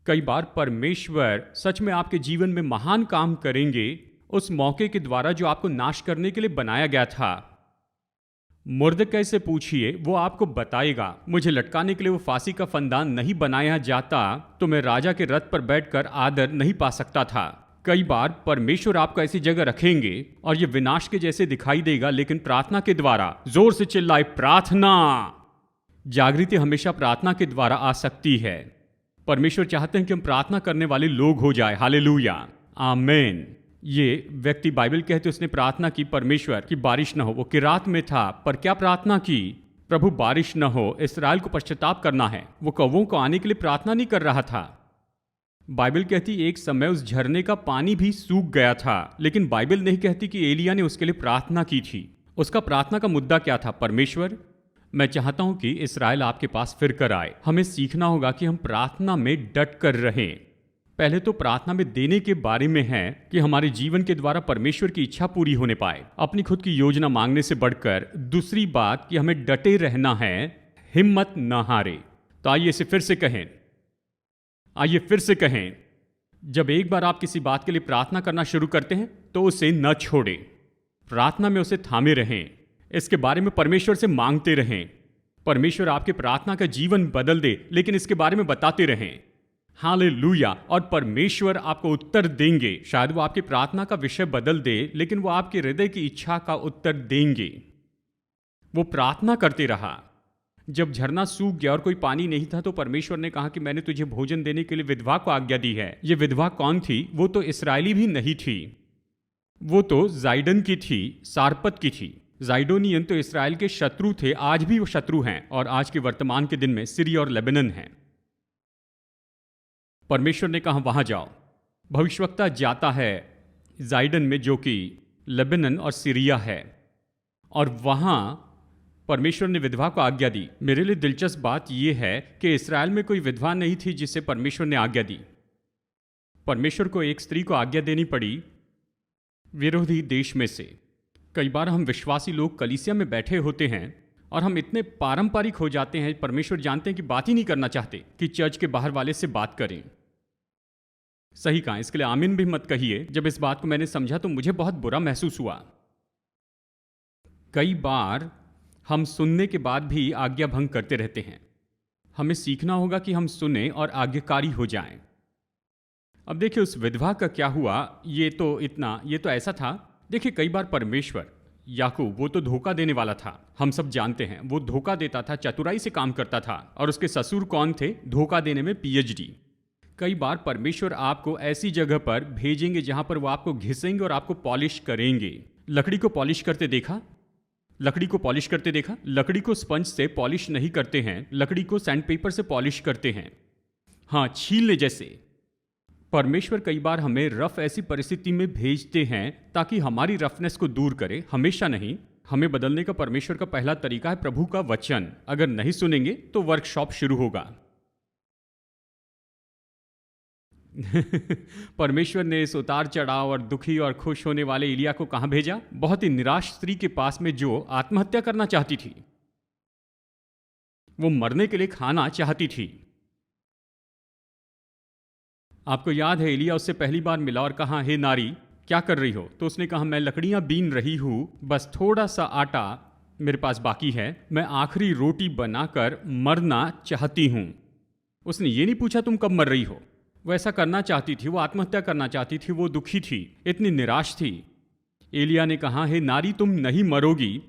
A: कई बार परमेश्वर सच में आपके जीवन में महान काम करेंगे उस मौके के द्वारा जो आपको नाश करने के लिए बनाया गया था। मुर्दकै से पूछिए, वो आपको बताएगा। मुझे लटकाने के लिए वो फांसी का फंदान नहीं बनाया जाता तो मैं राजा के रथ पर बैठकर आदर नहीं पा सकता था। कई बार परमेश्वर आपको ऐसी जगह रखेंगे और ये विनाश के जैसे दिखाई देगा, लेकिन प्रार्थना के द्वारा, जोर से चिल्लाए प्रार्थना। जागृति हमेशा प्रार्थना के द्वारा आ सकती है। परमेश्वर चाहते हैं कि हम प्रार्थना करने वाले लोग हो जाए। हालेलुया, आमीन। ये व्यक्ति, बाइबल कहते उसने प्रार्थना की, परमेश्वर की बारिश न हो। वो किरात में था, पर क्या प्रार्थना की? प्रभु बारिश न हो, इस्राएल को पश्चाताप करना है। वो कौवों को आने के लिए प्रार्थना नहीं कर रहा था। बाइबल कहती एक समय उस झरने का पानी भी सूख गया था, लेकिन बाइबल नहीं कहती कि एलिया ने उसके लिए प्रार्थना की थी। उसका प्रार्थना का मुद्दा क्या था? परमेश्वर, मैं चाहता हूं कि इस्राएल आपके पास फिर कर आए। हमें सीखना होगा कि हम प्रार्थना में डट कर रहें। पहले तो प्रार्थना में देने के बारे में है कि हमारे जीवन के द्वारा परमेश्वर की इच्छा पूरी होने पाए, अपनी खुद की योजना मांगने से बढ़कर। दूसरी बात कि हमें डटे रहना है, हिम्मत न हारे। तो आइए इसे फिर से कहें, जब एक बार आप किसी बात के लिए प्रार्थना करना शुरू करते हैं तो उसे न छोड़ें। प्रार्थना में उसे थामे रहें, इसके बारे में परमेश्वर से मांगते रहें। परमेश्वर आपके प्रार्थना का जीवन बदल दे, लेकिन इसके बारे में बताते रहें। हालेलुया। और परमेश्वर आपको उत्तर देंगे। शायद वो आपकी प्रार्थना का विषय बदल दे, लेकिन वो आपके हृदय की इच्छा का उत्तर देंगे। वो प्रार्थना करते रहा। जब झरना सूख गया और कोई पानी नहीं था तो परमेश्वर ने कहा कि मैंने तुझे भोजन देने के लिए विधवा को आज्ञा दी है। ये विधवा कौन थी? वो तो इस्राएली भी नहीं थी। वो तो जाइडन की थी, सारपत की थी। जाइडोनियन तो इसराइल के शत्रु थे, आज भी वो शत्रु हैं, और आज के वर्तमान के दिन में सीरिया और लेबनान हैं। परमेश्वर ने कहा वहां जाओ। भविष्यवक्ता जाता है जाइडन में, जो कि लेबनान और सीरिया है, और वहां परमेश्वर ने विधवा को आज्ञा दी। मेरे लिए दिलचस्प बात यह है कि इसराइल में कोई विधवा नहीं थी जिसे परमेश्वर ने आज्ञा दी। परमेश्वर को एक स्त्री को आज्ञा देनी पड़ी विरोधी देश में से। कई बार हम विश्वासी लोग कलीसिया में बैठे होते हैं और हम इतने पारंपरिक हो जाते हैं, परमेश्वर जानते हैं कि बात ही नहीं करना चाहते कि चर्च के बाहर वाले से बात करें। सही कहा, इसके लिए आमीन भी मत कहिए। जब इस बात को मैंने समझा तो मुझे बहुत बुरा महसूस हुआ। कई बार हम सुनने के बाद भी आज्ञा भंग करते रहते हैं। हमें सीखना होगा कि हम सुने और आज्ञाकारी हो जाएं। अब देखिए उस विधवा का क्या हुआ। ये तो ऐसा था। देखिए कई बार परमेश्वर, याकूब वो तो धोखा देने वाला था, हम सब जानते हैं। वो धोखा देता था, चतुराई से काम करता था, और उसके ससुर कौन थे? धोखा देने में पीएचडी। कई बार परमेश्वर आपको ऐसी जगह पर भेजेंगे जहां पर वो आपको घिसेंगे और आपको पॉलिश करेंगे। लकड़ी को पॉलिश करते देखा? लकड़ी को पॉलिश करते देखा? लकड़ी को स्पंज से पॉलिश नहीं करते हैं, लकड़ी को सैंडपेपर से पॉलिश करते हैं। हाँ, छीलने जैसे। परमेश्वर कई बार हमें रफ ऐसी परिस्थिति में भेजते हैं ताकि हमारी रफनेस को दूर करे, हमेशा नहीं। हमें बदलने का परमेश्वर का पहला तरीका है प्रभु का वचन। अगर नहीं सुनेंगे तो वर्कशॉप शुरू होगा। परमेश्वर ने इस उतार चढ़ाव और दुखी और खुश होने वाले एलिया को कहां भेजा? बहुत ही निराश स्त्री के पास में जो आत्महत्या करना चाहती थी। वो मरने के लिए खाना चाहती थी। आपको याद है एलिया उससे पहली बार मिला और कहा, हे नारी क्या कर रही हो? तो उसने कहा, मैं लकड़ियां बीन रही हूं, बस थोड़ा सा आटा मेरे पास बाकी है, मैं आखिरी रोटी बनाकर मरना चाहती हूं। उसने ये नहीं पूछा तुम कब मर रही हो। वो ऐसा करना चाहती थी, वो आत्महत्या करना चाहती थी, वो दुखी थी, इतनी निराश थी। एलिया ने कहा, हे नारी तुम नहीं मरोगी।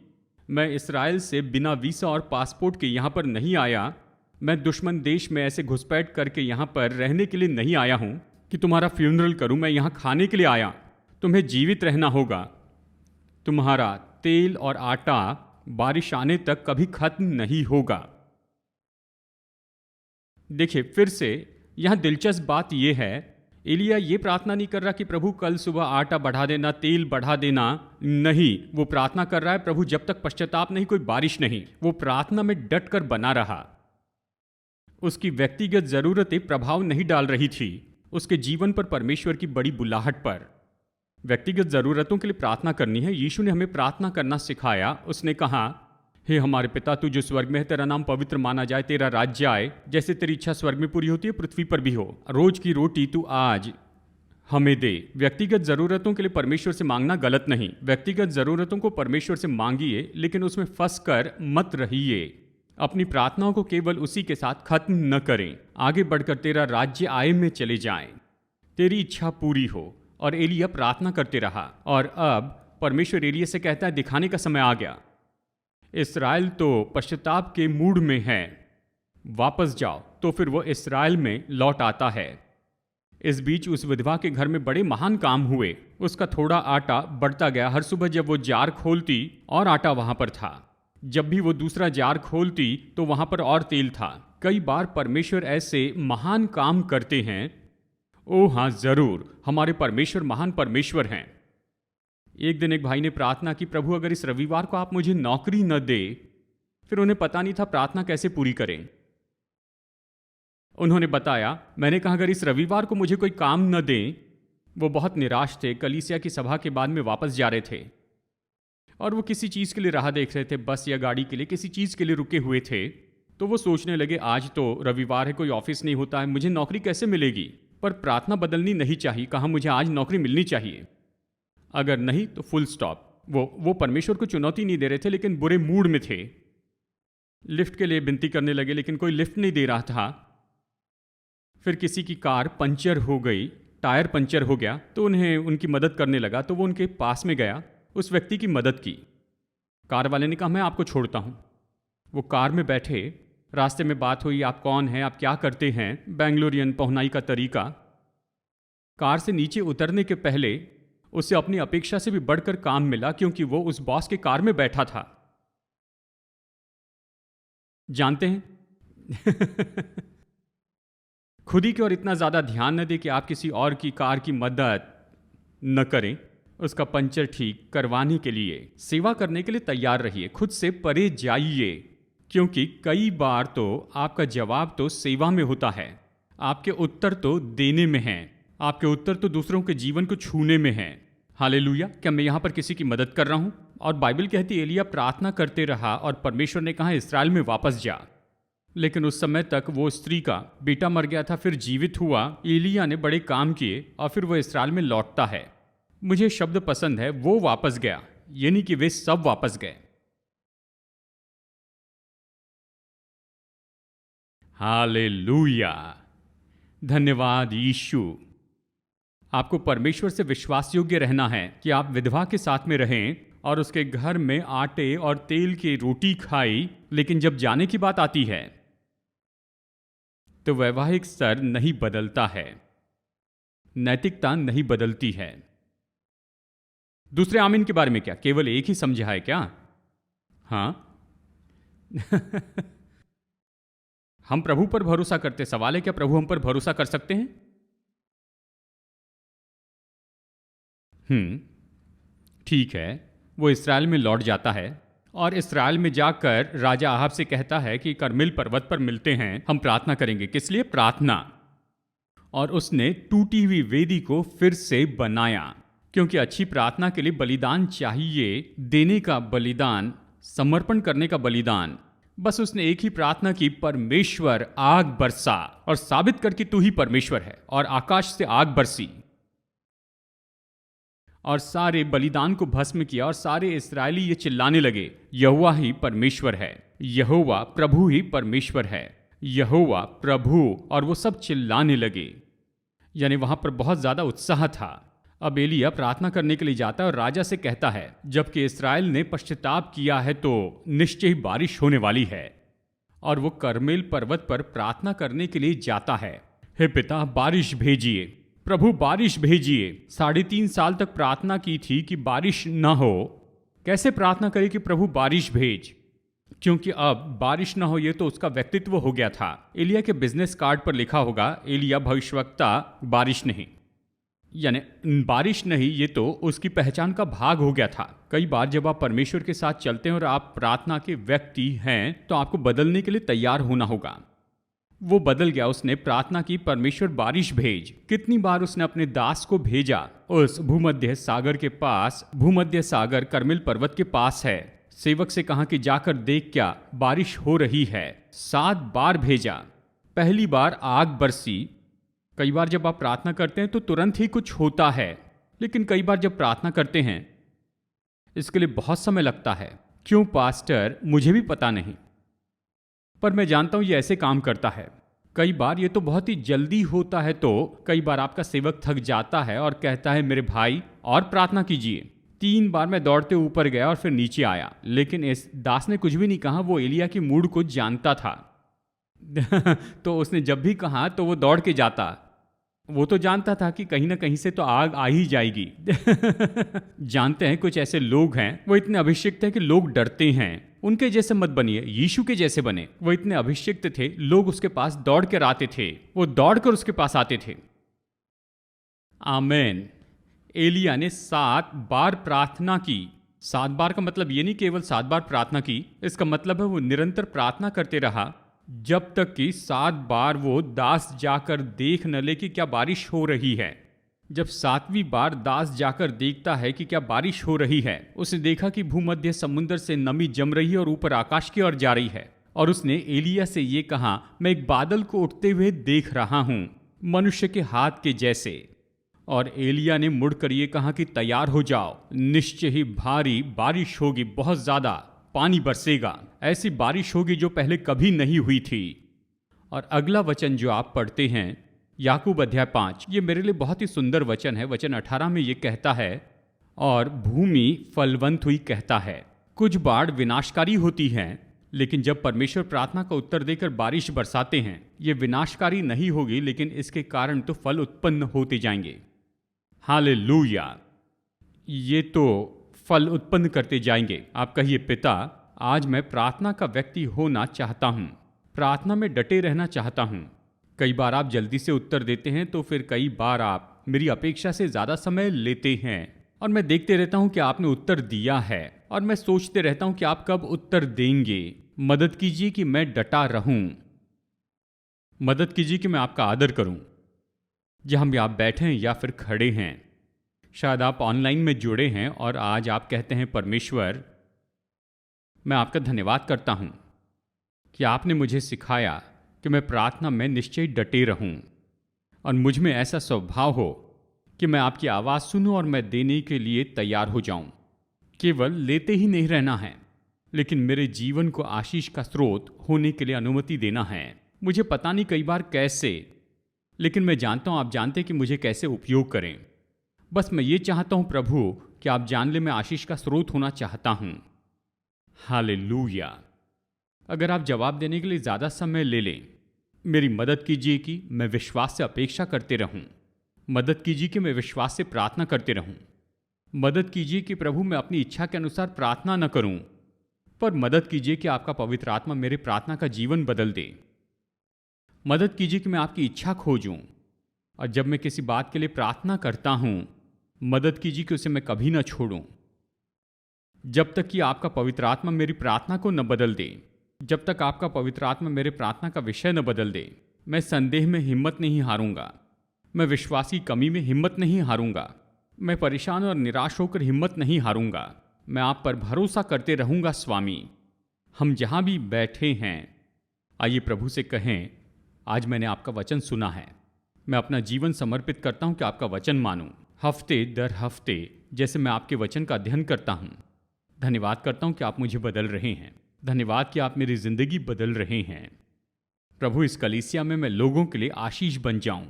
A: मैं इसराइल से बिना वीसा और पासपोर्ट के यहां पर नहीं आया। मैं दुश्मन देश में ऐसे घुसपैठ करके यहाँ पर रहने के लिए नहीं आया हूँ कि तुम्हारा फ्यूनरल करूँ। मैं यहाँ खाने के लिए आया। तुम्हें जीवित रहना होगा। तुम्हारा तेल और आटा बारिश आने तक कभी खत्म नहीं होगा। देखिए फिर से यहाँ दिलचस्प बात यह है, एलिया ये प्रार्थना नहीं कर रहा कि प्रभु कल सुबह आटा बढ़ा देना, तेल बढ़ा देना। नहीं, वो प्रार्थना कर रहा है प्रभु जब तक पश्चाताप नहीं, कोई बारिश नहीं। वो प्रार्थना में डट कर बना रहा। उसकी व्यक्तिगत जरूरतें प्रभाव नहीं डाल रही थी उसके जीवन पर परमेश्वर की बड़ी बुलाहट पर। व्यक्तिगत जरूरतों के लिए प्रार्थना करनी है। यीशु ने हमें प्रार्थना करना सिखाया। उसने कहा, हे हमारे पिता तू जो स्वर्ग में है, तेरा नाम पवित्र माना जाए, तेरा राज्य आए, जैसे तेरी इच्छा स्वर्ग में पूरी होती है पृथ्वी पर भी हो। रोज की रोटी तू आज हमें दे। व्यक्तिगत जरूरतों के लिए परमेश्वर से मांगना गलत नहीं। व्यक्तिगत जरूरतों को परमेश्वर से मांगिए, लेकिन उसमें फंस कर मत रहिए। अपनी प्रार्थनाओं को केवल उसी के साथ खत्म न करें। आगे बढ़कर तेरा राज्य आए में चले जाएं, तेरी इच्छा पूरी हो। और एलिया प्रार्थना करते रहा। और अब परमेश्वर एलिया से कहता है, दिखाने का समय आ गया। इस्राएल तो पश्चाताप के मूड में है, वापस जाओ। तो फिर वो इस्राएल में लौट आता है। इस बीच उस विधवा के घर में बड़े महान काम हुए। उसका थोड़ा आटा बढ़ता गया। हर सुबह जब वो जार खोलती और आटा वहां पर था, जब भी वो दूसरा जार खोलती तो वहां पर और तेल था। कई बार परमेश्वर ऐसे महान काम करते हैं। ओ हाँ, जरूर, हमारे परमेश्वर महान परमेश्वर हैं। एक दिन एक भाई ने प्रार्थना की, प्रभु अगर इस रविवार को आप मुझे नौकरी न दे। फिर उन्हें पता नहीं था प्रार्थना कैसे पूरी करें। उन्होंने बताया, मैंने कहा अगर इस रविवार को मुझे कोई काम न दे। वो बहुत निराश थे। कलीसिया की सभा के बाद में वापस जा रहे थे और वो किसी चीज़ के लिए राह देख रहे थे, बस या गाड़ी के लिए, किसी चीज़ के लिए रुके हुए थे। तो वो सोचने लगे, आज तो रविवार है, कोई ऑफिस नहीं होता है, मुझे नौकरी कैसे मिलेगी। पर प्रार्थना बदलनी नहीं चाहिए। कहा मुझे आज नौकरी मिलनी चाहिए, अगर नहीं तो फुल स्टॉप। वो परमेश्वर को चुनौती नहीं दे रहे थे, लेकिन बुरे मूड में थे। लिफ्ट के लिए विनती करने लगे, लेकिन कोई लिफ्ट नहीं दे रहा था। फिर किसी की कार पंचर हो गई, टायर पंचर हो गया, तो उन्हें उनकी मदद करने लगा। तो वो उनके पास में गया, उस व्यक्ति की मदद की। कार वाले ने कहा, मैं आपको छोड़ता हूँ। वो कार में बैठे, रास्ते में बात हुई, आप कौन हैं, आप क्या करते हैं, बेंगलोरियन पहुनाई का तरीका। कार से नीचे उतरने के पहले उसे अपनी अपेक्षा से भी बढ़कर काम मिला क्योंकि वो उस बॉस के कार में बैठा था। जानते हैं खुद ही की ओर इतना ज्यादा ध्यान न दें कि आप किसी और की कार की मदद न करें। उसका पंचर ठीक करवाने के लिए, सेवा करने के लिए तैयार रहिए। खुद से परे जाइए, क्योंकि कई बार तो आपका जवाब तो सेवा में होता है, आपके उत्तर तो देने में हैं, आपके उत्तर तो दूसरों के जीवन को छूने में हैं। हालेलुया! क्या मैं यहाँ पर किसी की मदद कर रहा हूँ? और बाइबल कहती है एलिया प्रार्थना करते रहा और परमेश्वर ने कहा इस्राएल में वापस जा। लेकिन उस समय तक वो स्त्री का बेटा मर गया था, फिर जीवित हुआ। एलिया ने बड़े काम किए और फिर वो इस्राएल में लौटता है। मुझे शब्द पसंद है, वो वापस गया, यानी कि वे सब वापस गए। हालेलुया! धन्यवाद यीशु। आपको परमेश्वर से विश्वास योग्य रहना है कि आप विधवा के साथ में रहें और उसके घर में आटे और तेल की रोटी खाई, लेकिन जब जाने की बात आती है तो वैवाहिक स्तर नहीं बदलता है, नैतिकता नहीं बदलती है। दूसरे आमीन के बारे में क्या केवल एक ही समझा है क्या? हाँ हम प्रभु पर भरोसा करते। सवाल है क्या प्रभु हम पर भरोसा कर सकते हैं? ठीक है। वो इस्राएल में लौट जाता है और इस्राएल में जाकर राजा आहाब से कहता है कि करमेल पर्वत पर मिलते हैं, हम प्रार्थना करेंगे। किस लिए प्रार्थना? और उसने टूटी हुई वेदी को फिर से बनाया, क्योंकि अच्छी प्रार्थना के लिए बलिदान चाहिए, देने का बलिदान, समर्पण करने का बलिदान। बस उसने एक ही प्रार्थना की, परमेश्वर आग बरसा और साबित कर कि तू ही परमेश्वर है। और आकाश से आग बरसी और सारे बलिदान को भस्म किया और सारे इस्राएली ये चिल्लाने लगे यहोवा ही परमेश्वर है, यहोवा प्रभु ही परमेश्वर है, यहोवा प्रभु। और वो सब चिल्लाने लगे, यानी वहां पर बहुत ज्यादा उत्साह था। अब एलिया प्रार्थना करने के लिए जाता है और राजा से कहता है जबकि इस्राएल ने पश्चाताप किया है तो निश्चय ही बारिश होने वाली है। और वो करमेल पर्वत पर प्रार्थना करने के लिए जाता है। हे पिता बारिश भेजिए, प्रभु बारिश भेजिए। 3.5 साल तक प्रार्थना की थी कि बारिश ना हो। कैसे प्रार्थना करे कि प्रभु बारिश भेज, क्योंकि अब बारिश ना हो ये तो उसका व्यक्तित्व हो गया था। एलिया के बिजनेस कार्ड पर लिखा होगा एलिया भविष्यवक्ता बारिश नहीं, यानी बारिश नहीं, ये तो उसकी पहचान का भाग हो गया था। कई बार जब आप परमेश्वर के साथ चलते हैं और आप प्रार्थना के व्यक्ति हैं तो आपको बदलने के लिए तैयार होना होगा। वो बदल गया, उसने प्रार्थना की परमेश्वर बारिश भेज। कितनी बार उसने अपने दास को भेजा उस भूमध्य सागर के पास। भूमध्य सागर करमेल पर्वत के पास है। सेवक से कहा कि जाकर देख क्या बारिश हो रही है। 7 बार भेजा। पहली बार आग बरसी। कई बार जब आप प्रार्थना करते हैं तो तुरंत ही कुछ होता है, लेकिन कई बार जब प्रार्थना करते हैं इसके लिए बहुत समय लगता है। क्यों पास्टर? मुझे भी पता नहीं, पर मैं जानता हूं ये ऐसे काम करता है। कई बार ये तो बहुत ही जल्दी होता है, तो कई बार आपका सेवक थक जाता है और कहता है मेरे भाई और प्रार्थना कीजिए। 3 बार मैं दौड़ते ऊपर गया और फिर नीचे आया, लेकिन इस दास ने कुछ भी नहीं कहा। वो एलिया की मूड को जानता था तो उसने जब भी कहा तो वो दौड़ के जाता। वो तो जानता था कि कहीं ना कहीं से तो आग आ ही जाएगी जानते हैं कुछ ऐसे लोग हैं, वो इतने अभिषिक्त हैं कि लोग डरते हैं। उनके जैसे मत बनिए, यीशु के जैसे बने। वो इतने अभिषिक्त थे, लोग उसके पास दौड़ कर आते थे, वो दौड़ कर उसके पास आते थे। आमेन। एलिया ने 7 बार प्रार्थना की। 7 बार का मतलब ये नहीं केवल 7 बार प्रार्थना की, इसका मतलब है वो निरंतर प्रार्थना करते रहा जब तक कि 7 बार वो दास जाकर देख न ले कि क्या बारिश हो रही है। जब 7वीं बार दास जाकर देखता है कि क्या बारिश हो रही है, उसने देखा कि भूमध्य समुद्र से नमी जम रही है और ऊपर आकाश की ओर जा रही है। और उसने एलिया से ये कहा मैं एक बादल को उठते हुए देख रहा हूं, मनुष्य के हाथ के जैसे। और एलिया ने मुड़कर ये कहा कि तैयार हो जाओ, निश्चय ही भारी बारिश होगी, बहुत ज्यादा पानी बरसेगा। ऐसी बारिश होगी जो पहले कभी नहीं हुई थी। और अगला वचन जो आप पढ़ते हैं याकूब अध्याय 5, ये मेरे लिए बहुत ही सुंदर वचन है। वचन 18 में ये कहता है और भूमि फलवंत हुई कहता है। कुछ बाढ़ विनाशकारी होती हैं, लेकिन जब परमेश्वर प्रार्थना का उत्तर देकर बारिश बरसाते हैं, ये विनाशकारी नहीं होगी, लेकिन इसके कारण तो फल उत्पन्न होते जाएंगे। हालेलुया। ये तो फल उत्पन्न करते जाएंगे। आप कहिए, पिता, आज मैं प्रार्थना का व्यक्ति होना चाहता हूँ, प्रार्थना में डटे रहना चाहता हूँ। कई बार आप जल्दी से उत्तर देते हैं, तो फिर कई बार आप मेरी अपेक्षा से ज़्यादा समय लेते हैं और मैं देखते रहता हूँ कि आपने उत्तर दिया है और मैं सोचते रहता हूँ कि आप कब उत्तर देंगे। मदद कीजिए कि मैं डटा रहूँ, मदद कीजिए कि मैं आपका आदर करूँ, जहाँ भी आप बैठे हैं या फिर खड़े हैं। शायद आप ऑनलाइन में जुड़े हैं और आज आप कहते हैं, परमेश्वर, मैं आपका धन्यवाद करता हूँ कि आपने मुझे सिखाया कि मैं प्रार्थना में निश्चय डटे रहूं और मुझ में ऐसा स्वभाव हो कि मैं आपकी आवाज़ सुनूं और मैं देने के लिए तैयार हो जाऊं। केवल लेते ही नहीं रहना है, लेकिन मेरे जीवन को आशीष का स्रोत होने के लिए अनुमति देना है। मुझे पता नहीं कई बार कैसे, लेकिन मैं जानता हूं आप जानते हैं कि मुझे कैसे उपयोग करें। बस मैं ये चाहता हूं प्रभु कि आप जान ले मैं आशीष का स्रोत होना चाहता हूं। हालेलुया। अगर आप जवाब देने के लिए ज़्यादा समय ले लें, मेरी मदद कीजिए कि मैं विश्वास से अपेक्षा करते रहूं। मदद कीजिए कि मैं विश्वास से प्रार्थना करते रहूं। मदद कीजिए कि प्रभु मैं अपनी इच्छा के अनुसार प्रार्थना न करूं, पर मदद कीजिए कि आपका पवित्र आत्मा मेरे प्रार्थना का जीवन बदल दे। मदद कीजिए कि मैं आपकी इच्छा खोजूं और जब मैं किसी बात के लिए प्रार्थना करता हूं, मदद कीजिए कि उसे मैं कभी न छोड़ूं, जब तक कि आपका पवित्र आत्मा मेरी प्रार्थना को न बदल दे। जब तक आपका पवित्र आत्मा मेरे प्रार्थना का विषय न बदल दे, मैं संदेह में हिम्मत नहीं हारूंगा, मैं विश्वास की कमी में हिम्मत नहीं हारूंगा, मैं परेशान और निराश होकर हिम्मत नहीं हारूंगा। मैं आप पर भरोसा करते रहूंगा स्वामी। हम जहां भी बैठे हैं, आइए प्रभु से कहें, आज मैंने आपका वचन सुना है, मैं अपना जीवन समर्पित करता हूं कि आपका वचन मानूं। हफ्ते दर हफ्ते जैसे मैं आपके वचन का अध्ययन करता हूं, धन्यवाद करता हूं कि आप मुझे बदल रहे हैं। धन्यवाद कि आप मेरी जिंदगी बदल रहे हैं। प्रभु, इस कलीसिया में मैं लोगों के लिए आशीष बन जाऊं।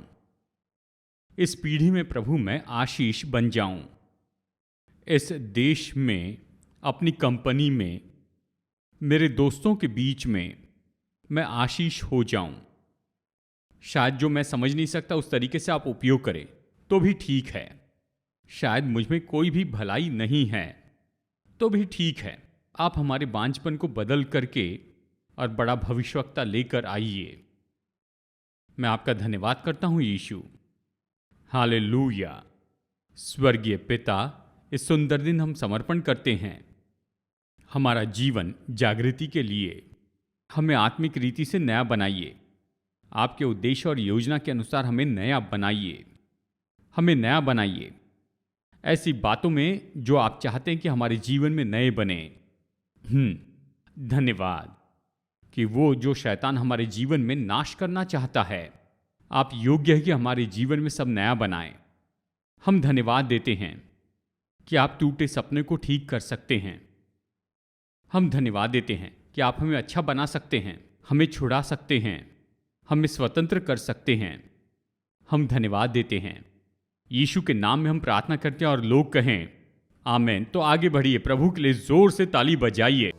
A: इस पीढ़ी में प्रभु मैं आशीष बन जाऊं। इस देश में, अपनी कंपनी में, मेरे दोस्तों के बीच में मैं आशीष हो जाऊं। शायद जो मैं समझ नहीं सकता उस तरीके से आप उपयोग करें तो भी ठीक है। शायद मुझ में कोई भी भलाई नहीं है तो भी ठीक है। आप हमारे बांझपन को बदल करके और बड़ा भविष्यवक्ता लेकर आइए। मैं आपका धन्यवाद करता हूं यीशु। हालेलुया। स्वर्गीय पिता, इस सुंदर दिन हम समर्पण करते हैं। हमारा जीवन जागृति के लिए हमें आत्मिक रीति से नया बनाइए। आपके उद्देश्य और योजना के अनुसार हमें नया बनाइए। हमें नया बनाइए ऐसी बातों में जो आप चाहते हैं कि हमारे जीवन में नए बने। धन्यवाद कि वो जो शैतान हमारे जीवन में नाश करना चाहता है, आप योग्य है कि हमारे जीवन में सब नया बनाएं। हम धन्यवाद देते हैं कि आप टूटे सपने को ठीक कर सकते हैं। हम धन्यवाद देते हैं कि आप हमें अच्छा बना सकते हैं, हमें छुड़ा सकते हैं, हमें स्वतंत्र कर सकते हैं। हम धन्यवाद देते हैं। यीशु के नाम में हम प्रार्थना करते हैं और लोग कहें आमेन। तो आगे बढ़िए, प्रभु के लिए जोर से ताली बजाइए।